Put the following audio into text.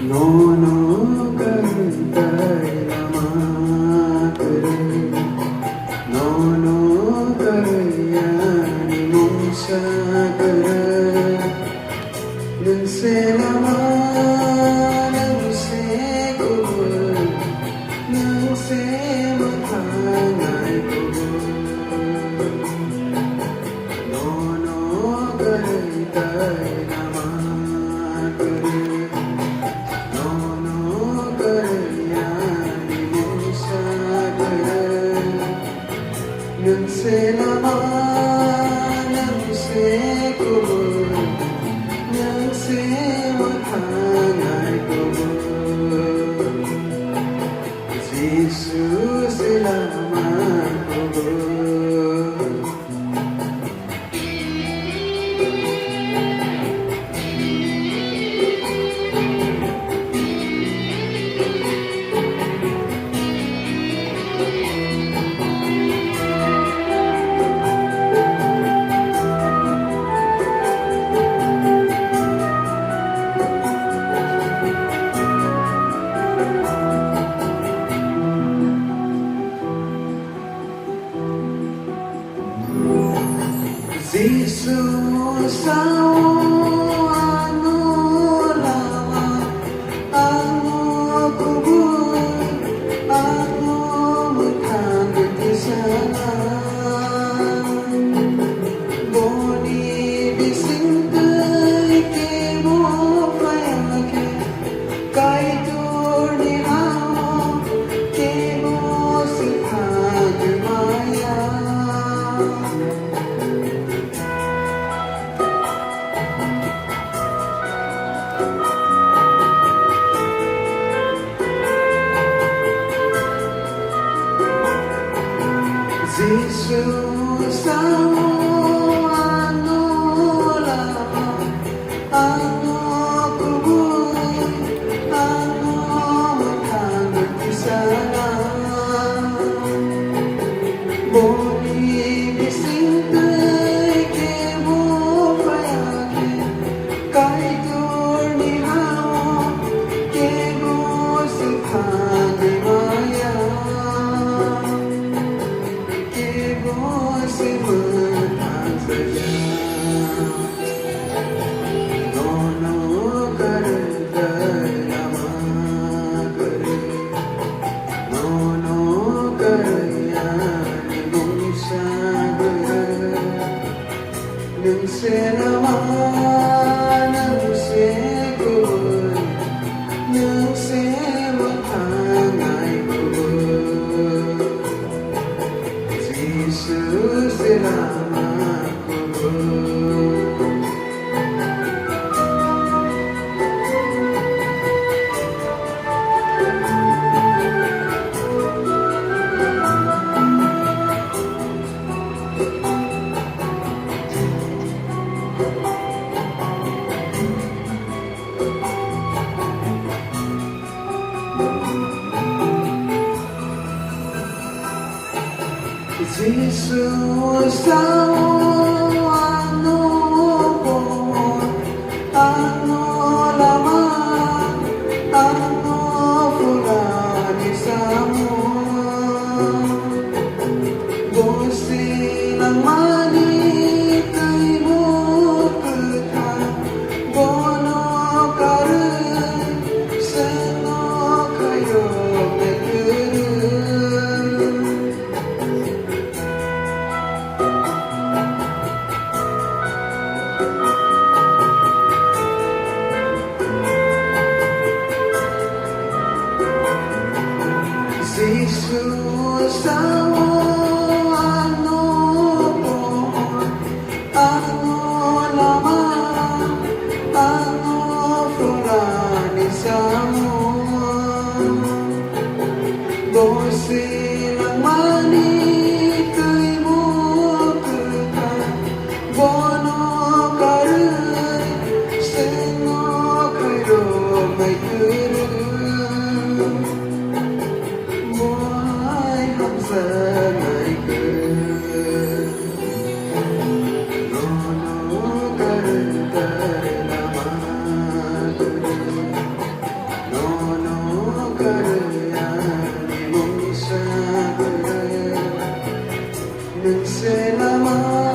No, no, karutai namakare. No, no, karayani mungsakare. Nangse nama, nangse kubur, nangse mathangai kubur. No, no, karutai namakare. No, no, karayani mungsakare. Nangse nama, nangse kubur, nangse mathangai kubur. Jesus selamat kubur. Jesus ang ano lamang, ano kubur, ano magkagatisanan. Boni bising kay kemo payake, kay turni hamo, kemo sikagimaya. Jesus ang ano lamang, ano kubur, ano magkagatisanan. Boni bising kay kemo payake, kay turni hamo, kemo sikagimaya. Simpan saja. Nono karutai namakare. Nono karayani mungsakare. Nangse nama, nangse kubur, nangse mathangai kubur. Jesus selamat kubur. Jesus ang ano kubur, ano lamang, ano fulani samo. Bosi ng mani kay mo kita, bono karin, seno kayo nagkirin. Jesus ang ano kubur, ano lamang, ano fulani samo. Bosi ng mani kay mo kita, bono karin, seno kayo may kirin. Buhay hamsanay kirin. Nono karutai namakare. lama